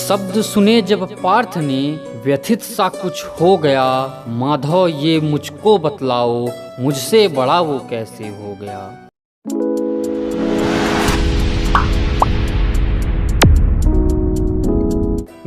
शब्द सुने जब पार्थ ने, व्यथित सा कुछ हो गया। माधव ये मुझको बतलाओ, मुझसे बड़ा वो कैसे हो गया।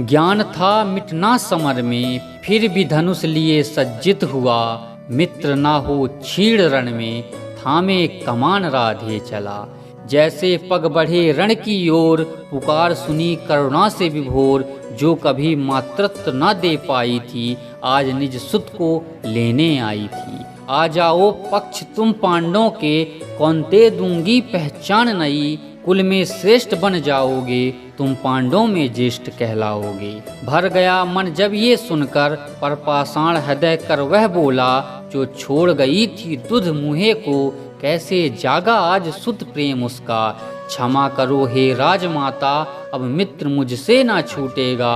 ज्ञान था मिटना समर में, फिर भी धनुष लिए सज्जित हुआ। मित्र ना हो छीड़ रण में, थामे कमान राधे चला। जैसे पग बढ़े रण की ओर, पुकार सुनी करुणा से विभोर। जो कभी मातृत्व न दे पाई थी, आज निज सुत को लेने आई थी। आ जाओ पक्ष तुम पांडवों के, कौनते दूंगी पहचान नई। कुल में श्रेष्ठ बन जाओगे, तुम पांडवों में ज्येष्ठ कहलाओगे। भर गया मन जब ये सुनकर, पर पाषाण हृदय कर वह बोला। जो छोड़ गई थी दुध मुहे को, कैसे जागा आज सुत प्रेम उसका। क्षमा करो हे राजमाता, अब मित्र मुझसे ना छूटेगा।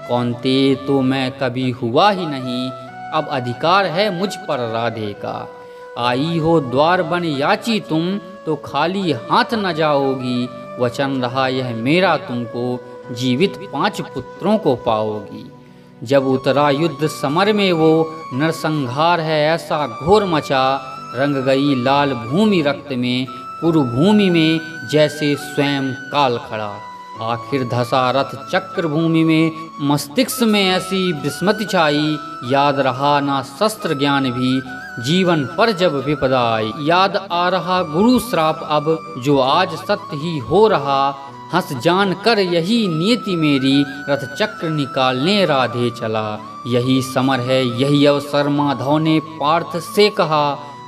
कौनते तो मैं कभी हुआ ही नहीं, अब अधिकार है मुझ पर राधे का। आई हो द्वार बन याची तुम, तो खाली हाथ न जाओगी। वचन रहा यह मेरा तुमको, जीवित 5 पुत्रों को पाओगी। जब उतरा युद्ध समर में वो, नरसंहार है ऐसा घोर मचा। रंग गई लाल भूमि रक्त में, कुरुभूमि में जैसे स्वयं काल खड़ा। आखिर धसा रथ चक्र भूमि में, मस्तिष्क में ऐसी विस्मति छाई। याद रहा ना शस्त्र ज्ञान भी, जीवन पर जब विपदा आई। याद आ रहा गुरु श्राप अब, जो आज सत्य ही हो रहा। हंस जान कर यही नियति मेरी, रथ चक्र निकालने राधे चला। यही समर है यही अवसर, माधव ने पार्थ से कहा।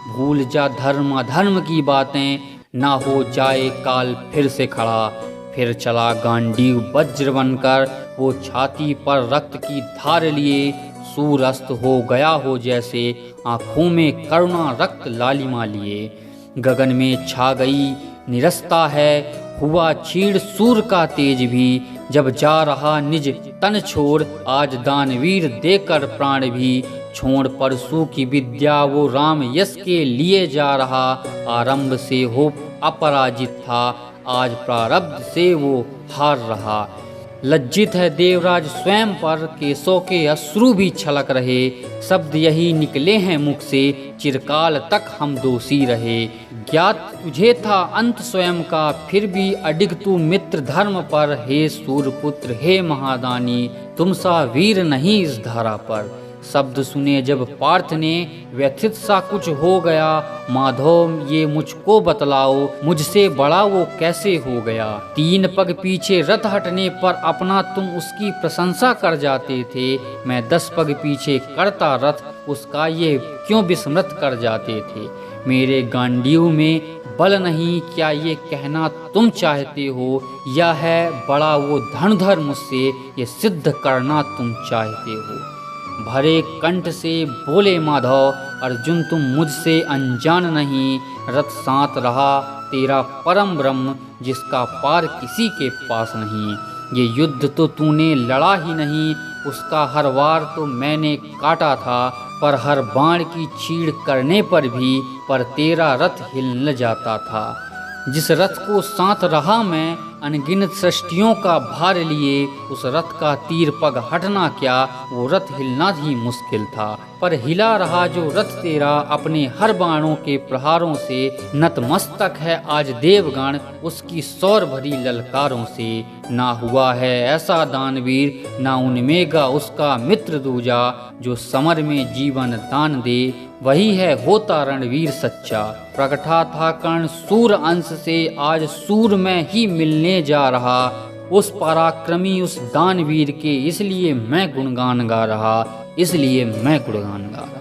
भूल जा धर्म अधर्म की बातें, ना हो जाए काल फिर से खड़ा। फिर चला गांडीव वज्र बनकर, वो छाती पर रक्त की धार लिए। सूर्यास्त हो गया हो जैसे, आंखों में करुणा रक्त लालिमा लिए। गगन में छा गई निरस्ता है, हुआ छीड़ सूर का तेज भी। जब जा रहा निज तन छोड़, आज दानवीर देकर प्राण भी। छोड़ परशु की विद्या वो राम यश के लिए जा रहा। आरंभ से हो अपराजित था, आज प्रारब्ध से वो हार रहा। लज्जित है देवराज स्वयं पर, केसों के अश्रु भी छलक रहे। शब्द यही निकले हैं मुख से, चिरकाल तक हम दोषी रहे। ज्ञात तुझे था अंत स्वयं का, फिर भी अडिग तू मित्र धर्म पर। हे सूर्यपुत्र हे महादानी, तुम सा वीर नहीं इस धारा पर। शब्द सुने जब पार्थ ने, व्यथित सा कुछ हो गया। माधव ये मुझको बतलाओ, मुझसे बड़ा वो कैसे हो गया। 3 पग पीछे रथ हटने पर, अपना तुम उसकी प्रशंसा कर जाते थे। मैं 10 पग पीछे करता रथ, उसका ये क्यों विस्मृत कर जाते थे। मेरे गांडीव में बल नहीं, क्या ये कहना तुम चाहते हो। यह है बड़ा वो धनुधर मुझसे, ये सिद्ध करना तुम चाहते हो। भरे कंठ से बोले माधव, अर्जुन तुम मुझसे अनजान नहीं। रथ साथ रहा तेरा परम ब्रह्म, जिसका पार किसी के पास नहीं। ये युद्ध तो तूने लड़ा ही नहीं, उसका हर वार तो मैंने काटा था। पर हर बाण की चीड़ करने पर भी, पर तेरा रथ हिल न जाता था। जिस रथ को साथ रहा मैं, अनगिनत सृष्टियों का भार लिए। उस रथ का तीर पग हटना क्या, वो रथ हिलना ही मुश्किल था। पर हिला रहा जो रथ तेरा, अपने हर बाणों के प्रहारों से। नतमस्तक है आज देवगण, उसकी सौर भरी ललकारों से। ना हुआ है ऐसा दानवीर, ना उनमेगा उसका मित्र दूजा। जो समर में जीवन दान दे, वही है होता रणवीर सच्चा। प्रगटा था कर्ण सूर अंश से, आज सूर में ही मिलने जा रहा। उस पराक्रमी उस दानवीर के, इसलिए मैं गुणगान गा रहा। इसलिए मैं गुणगान गा रहा।